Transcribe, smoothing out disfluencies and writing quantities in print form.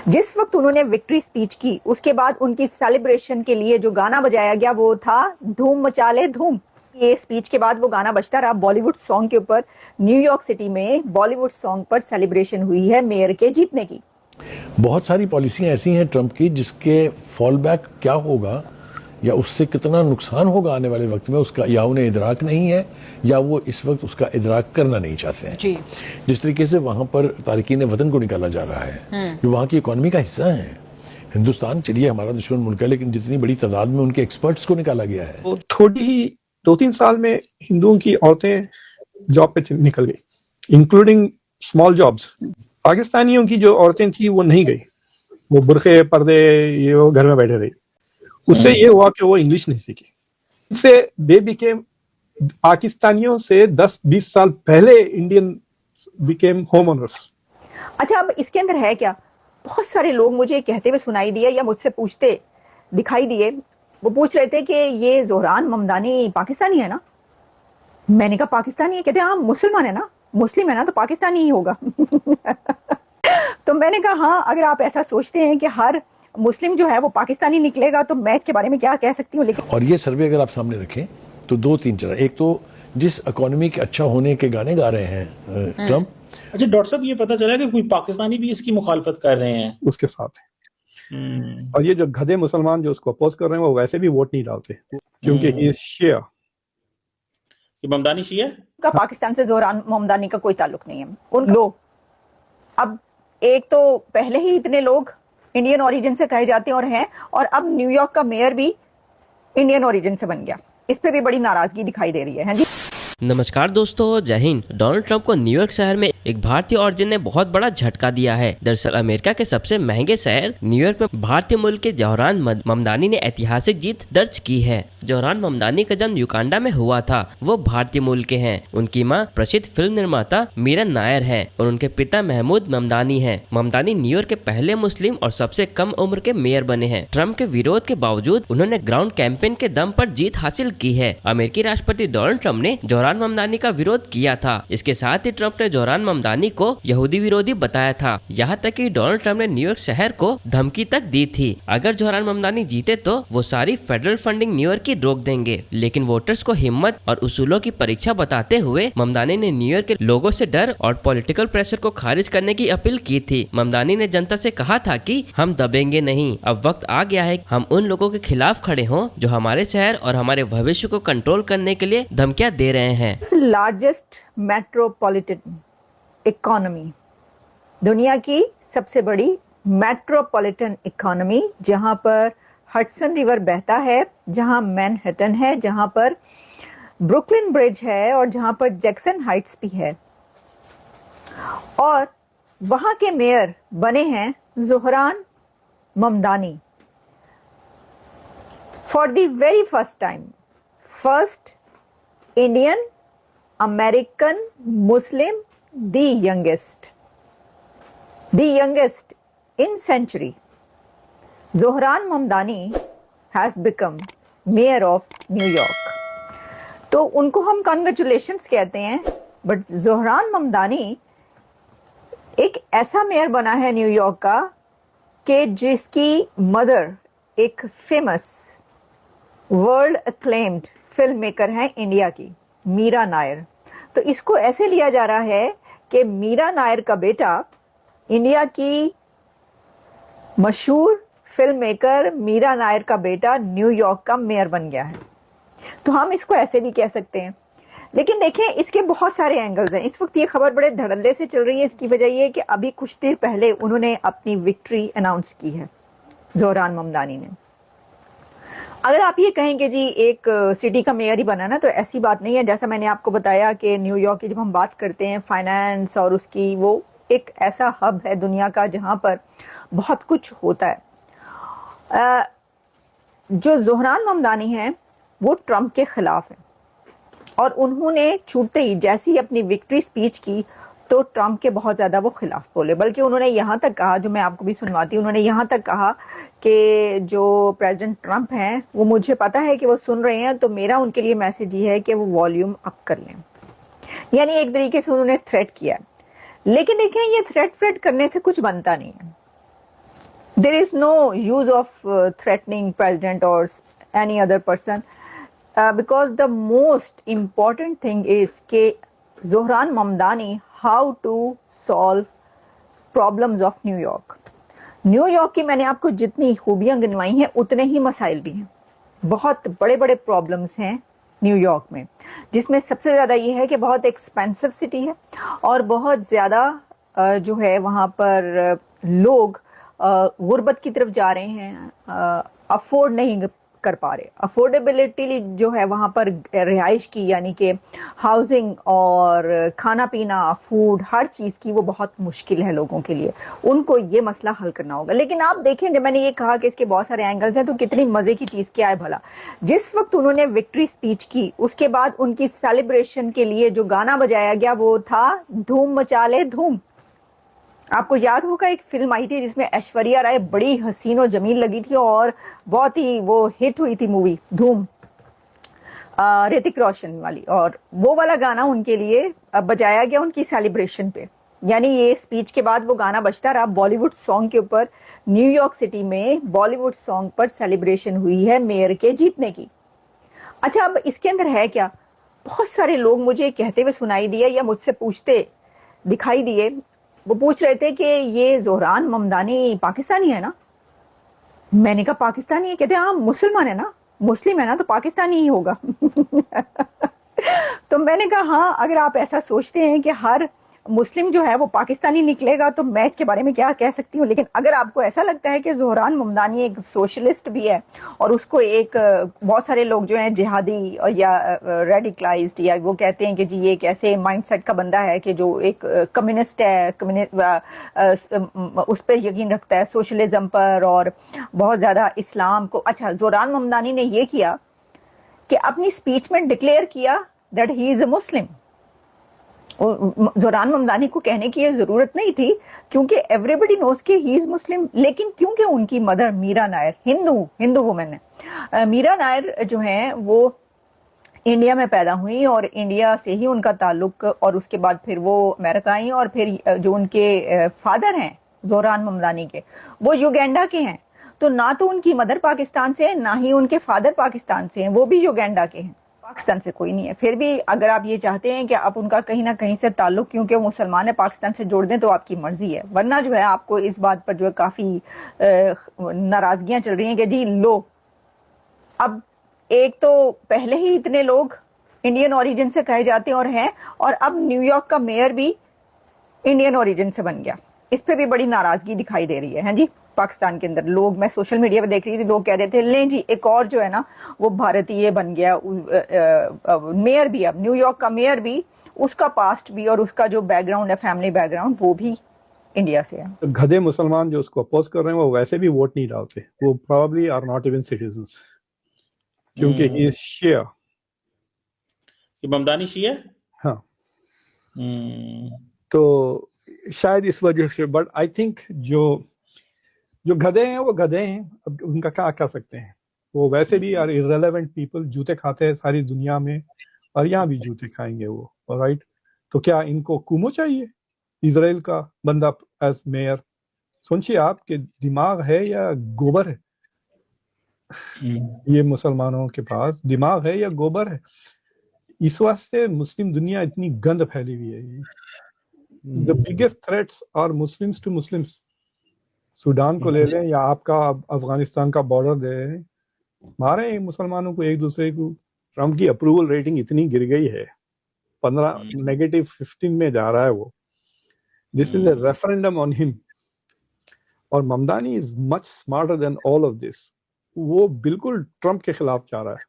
जिस वक्त उन्होंने विक्ट्री स्पीच की उसके बाद उनकी सेलिब्रेशन के लिए जो गाना बजाया गया वो था धूम मचा ले धूम। ये स्पीच के बाद वो गाना बजता रहा बॉलीवुड सॉन्ग के ऊपर। न्यूयॉर्क सिटी में बॉलीवुड सॉन्ग पर सेलिब्रेशन हुई है मेयर के जीतने की। बहुत सारी पॉलिसियां ऐसी हैं ट्रंप की जिसके फॉल बैक क्या होगा या उससे कितना नुकसान होगा आने वाले वक्त में, उसका या उन्हें इदराक नहीं है या वो इस वक्त उसका इदराक करना नहीं चाहते हैं जी। जिस तरीके से वहां पर तारकीन वतन को निकाला जा रहा है जो वहां की इकोनॉमी का हिस्सा है। हिंदुस्तान चलिए हमारा दुश्मन मुल्क है, लेकिन जितनी बड़ी तादाद में उनके एक्सपर्ट्स को निकाला गया है। तो थोड़ी ही 2-3 साल में हिंदुओं की औरतें जॉब पे निकल गई, इंक्लूडिंग स्मॉल जॉब्स। पाकिस्तानियों की जो औरतें थी वो नहीं गई, वो बुरखे पर्दे ये वो घर में बैठे रही। उससे ये हुआ कि वो इंग्लिश नहीं सीखी। इससे दे बिकेम पाकिस्तानियों से 10-20 साल पहले इंडियन बिकेम होम ओनर्स। अच्छा, अब इसके अंदर है क्या? बहुत सारे लोग मुझे कहते हुए सुनाई दिए या मुझसे पूछते दिखाई दिए। वो पूछ रहे थे कि ये ज़ोहरान ममदानी पाकिस्तानी है ना? मैंने कहा पाकिस्तानी है? कहते हाँ मुसलमान है ना, मुस्लिम है ना, तो पाकिस्तानी ही होगा। तो मैंने कहा हाँ, अगर आप ऐसा सोचते हैं कि हर मुस्लिम जो है वो पाकिस्तानी निकलेगा तो मैं इसके बारे में क्या कह सकती हूँ। लेकिन और ये सर्वे अगर आप सामने रखें तो 2-3 चरण, एक तो जिस इकोनॉमी के अच्छा होने के गाने गा रहे हैं ट्रंप। अच्छा डॉक्टर साहब, ये पता चला कि कोई पाकिस्तानी भी इसकी मुखालफत कर रहे हैं उसके साथ। और ये जो गधे मुसलमान जो उसको अपोज कर रहे हैं वो वैसे भी वोट नहीं डालते क्योंकि ही इज शिया। ये ममदानी शिया का पाकिस्तान से ज़ोहरान ममदानी का कोई ताल्लुक नहीं है। उन लोग अब एक तो पहले ही इतने लोग इंडियन ओरिजिन से कहे जाते हैं और हैं, और अब न्यूयॉर्क का मेयर भी इंडियन ओरिजिन से बन गया। इस पे भी बड़ी नाराजगी दिखाई दे रही है जी। नमस्कार दोस्तों, जय हिंद। डोनाल्ड ट्रंप को न्यूयॉर्क शहर में एक भारतीय ऑरिजिन ने बहुत बड़ा झटका दिया है। दरअसल अमेरिका के सबसे महंगे शहर न्यूयॉर्क में भारतीय मूल के ज़ोहरान ममदानी ने ऐतिहासिक जीत दर्ज की है। ज़ोहरान ममदानी का जन्म युगांडा में हुआ था। वो भारतीय मूल के हैं। उनकी मां प्रसिद्ध फिल्म निर्माता मीरा नायर है और उनके पिता महमूद ममदानी है। ममदानी न्यूयॉर्क के पहले मुस्लिम और सबसे कम उम्र के मेयर बने हैं। ट्रंप के विरोध के बावजूद उन्होंने ग्राउंड कैंपेन के दम पर जीत हासिल की है। अमेरिकी राष्ट्रपति डोनाल्ड ट्रंप ने ज़ोहरान ममदानी का विरोध किया था। इसके साथ ही ट्रंप ने ज़ोहरान ममदानी को यहूदी विरोधी बताया था। यहाँ तक कि डोनाल्ड ट्रंप ने न्यूयॉर्क शहर को धमकी तक दी थी, अगर ज़ोहरान ममदानी जीते तो वो सारी फेडरल फंडिंग न्यूयॉर्क की रोक देंगे। लेकिन वोटर्स को हिम्मत और उसूलों की परीक्षा बताते हुए ममदानी ने न्यूयॉर्क के लोगों से डर और पॉलिटिकल प्रेशर को खारिज करने की अपील की थी। ममदानी ने जनता से कहा था कि हम दबेंगे नहीं। अब वक्त आ गया है हम उन लोगों के खिलाफ खड़े हों जो हमारे शहर और हमारे भविष्य को कंट्रोल करने के लिए धमकियां दे रहे हैं। लार्जेस्ट मेट्रोपॉलिटन इकोनॉमी, दुनिया की सबसे बड़ी मेट्रोपॉलिटन इकोनॉमी, जहां पर हडसन रिवर बहता है, जहां मैनहट्टन है, जहां पर ब्रुकलिन ब्रिज है और जहां पर जैक्सन हाइट्स भी है, और वहां के मेयर बने हैं Zohran Mamdani. For the very first time, first Indian American Muslim, the youngest in century. Zohran Mamdani has become mayor of New York. तो उनको हम congratulations कहते हैं, बट ज़ोहरान ममदानी एक ऐसा मेयर बना है न्यूयॉर्क का कि जिसकी मदर एक famous world acclaimed film maker हैं इंडिया की, मीरा नायर। तो इसको ऐसे लिया जा रहा है कि मीरा नायर का बेटा इंडिया की मशहूर फिल्म मेकर मीरा नायर का बेटा न्यूयॉर्क का मेयर बन गया है। तो हम इसको ऐसे भी कह सकते हैं। लेकिन देखें, इसके बहुत सारे एंगल्स हैं। इस वक्त ये खबर बड़े धड़ल्ले से चल रही है। इसकी वजह ये है कि अभी कुछ देर पहले उन्होंने अपनी विक्ट्री अनाउंस की है ज़ोहरान ममदानी ने। अगर आप ये कहेंगे जी एक सिटी का मेयर ही बना ना, तो ऐसी बात नहीं है। जैसा मैंने आपको बताया कि न्यूयॉर्क की जब हम बात करते हैं फाइनेंस और उसकी, वो एक ऐसा हब है दुनिया का जहां पर बहुत कुछ होता है। जो ज़ोहरान ममदानी हैं वो ट्रंप के खिलाफ हैं और उन्होंने छूटते ही जैसी अपनी विक्ट्री स्पीच की तो ट्रंप के बहुत ज़्यादा वो खिलाफ बोले। बल्कि उन्होंने यहाँ तक कहा, जो मैं आपको भी सुनवाती हूँ, उन्होंने यहाँ तक कहा कि जो प्रेसिडेंट ट्रंप हैं वो मुझे पता है कि वो सुन रहे हैं, तो मेरा उनके लिए मैसेज ये है कि वो वॉल्यूम अप कर लें। यानी एक तरीके से उन्होंने थ्रेट किया। लेकिन देखें, ये थ्रेट करने से कुछ बनता नहीं है। There is no use of threatening president or any other person, because the most important thing is कि Zohran Mamdani how to solve problems of New York. New York की मैंने आपको जितनी खूबियां गिनवाई हैं उतने ही मसाइल भी हैं। बहुत बड़े बड़े प्रॉब्लम्स हैं न्यूयॉर्क में, जिसमें सबसे ज़्यादा ये है कि बहुत एक्सपेंसिव सिटी है और बहुत ज़्यादा जो है वहाँ पर लोग गुर्बत की तरफ जा रहे हैं, अफोर्ड नहीं कर पा रहे। अफोर्डेबिलिटी जो है वहाँ पर रिहाइश की, यानी कि हाउसिंग और खाना पीना, फूड, हर चीज़ की वो बहुत मुश्किल है लोगों के लिए। उनको ये मसला हल करना होगा। लेकिन आप देखें, जब मैंने ये कहा कि इसके बहुत सारे एंगल्स हैं, तो कितनी मज़े की चीज़ क्या है भला। जिस वक्त उन्होंने विक्ट्री स्पीच की, उसके बाद उनकी सेलिब्रेशन के लिए जो गाना बजाया गया वो था धूम मचा ले धूम। आपको याद होगा एक फिल्म आई थी जिसमें ऐश्वर्या राय बड़ी हसीन और जमील लगी थी और बहुत ही वो हिट हुई थी मूवी धूम, ऋतिक रोशन वाली, और वो वाला गाना उनके लिए बजाया गया उनकी सेलिब्रेशन पे। यानी ये स्पीच के बाद वो गाना बजता रहा बॉलीवुड सॉन्ग के ऊपर। न्यूयॉर्क सिटी में बॉलीवुड सॉन्ग पर सेलिब्रेशन हुई है मेयर के जीतने की। अच्छा, अब इसके अंदर है क्या? बहुत सारे लोग मुझे कहते हुए सुनाई दिए या मुझसे पूछते दिखाई दिए, वो पूछ रहे थे कि ये ज़ोहरान ममदानी पाकिस्तानी है ना। मैंने कहा पाकिस्तानी है? कहते हाँ मुसलमान है ना, मुस्लिम है ना, तो पाकिस्तानी ही होगा। तो मैंने कहा हाँ, अगर आप ऐसा सोचते हैं कि हर मुस्लिम जो है वो पाकिस्तानी निकलेगा तो मैं इसके बारे में क्या कह सकती हूँ। लेकिन अगर आपको ऐसा लगता है कि ज़ोहरान ममदानी एक सोशलिस्ट भी है और उसको एक बहुत सारे लोग जो हैं जिहादी या रेडिकलाइज्ड, या वो कहते हैं कि जी ये एक ऐसे माइंडसेट का बंदा है कि जो एक कम्युनिस्ट है, उस पर यकीन रखता है, सोशलिज्म पर, और बहुत ज़्यादा इस्लाम को। अच्छा, ज़ोहरान ममदानी ने ये किया कि अपनी स्पीच में डिक्लेयर किया दैट ही इज़ अ मुस्लिम। ज़ोहरान ममदानी को कहने की ये जरूरत नहीं थी क्योंकि एवरीबडी नोज कि ही इज मुस्लिम। लेकिन क्योंकि उनकी मदर मीरा नायर हिंदू वुमेन है, मीरा नायर जो हैं वो इंडिया में पैदा हुई और इंडिया से ही उनका ताल्लुक, और उसके बाद फिर वो अमेरिका आई, और फिर जो उनके फादर हैं ज़ोहरान ममदानी के, वो युगांडा के हैं। तो ना तो उनकी मदर पाकिस्तान से है, ना ही उनके फादर पाकिस्तान से हैं, वो भी युगांडा के हैं। पाकिस्तान से कोई नहीं है। फिर भी अगर आप ये चाहते हैं कि आप उनका कहीं ना कहीं से ताल्लुक, क्योंकि वो मुसलमान है, पाकिस्तान से जोड़ दें, तो आपकी मर्जी है। वरना जो है आपको इस बात पर जो है काफ़ी नाराज़गियाँ चल रही हैं कि जी लो, अब एक तो पहले ही इतने लोग इंडियन ओरिजिन से कहे जाते और हैं, और अब न्यूयॉर्क का मेयर भी इंडियन ओरिजिन से बन गया। इस पर भी बड़ी नाराज़गी दिखाई दे रही है। हैं जी, पाकिस्तान के अंदर लोग, मैं सोशल मीडिया पे देख रही थी, लोग कह रहे थे ले जी एक और जो है ना वो भारतीय बन गया मेयर भी। अब न्यूयॉर्क का मेयर भी, उसका पास्ट भी और उसका जो बैकग्राउंड है, फैमिली बैकग्राउंड, वो भी इंडिया से है। तो गधे मुसलमान जो उसको अपोज कर रहे हैं वो वैसे भी वोट नहीं डालते, वो probably are not even citizens, क्योंकि ही इज शिया। ये ममदानी शिया है? हाँ, हम्म। तो शायद इस वजह से। बट आई थिंक जो गधे हैं वो गधे हैं, अब उनका क्या कर सकते हैं। वो वैसे भी आर इररेलेवेंट पीपल, जूते खाते हैं सारी दुनिया में और यहाँ भी जूते खाएंगे वो, राइट। तो क्या इनको कुमो चाहिए इजराइल का बंदा एज मेयर? सोचिए, आपके दिमाग है या गोबर है? ये मुसलमानों के पास दिमाग है या गोबर है? इस वास्ते मुस्लिम दुनिया इतनी गंद फैली हुई है। The biggest threats are Muslims to Muslims. Sudan को ले लें या आपका अफगानिस्तान का बॉर्डर दे, मारे मुसलमानों को एक दूसरे को। ट्रम्प की अप्रूवल रेटिंग इतनी गिर गई है, 15 -15 में जा रहा है वो। This is a referendum on him. और Mamdani is much smarter than all of this. वो बिल्कुल ट्रम्प के खिलाफ जा रहा है।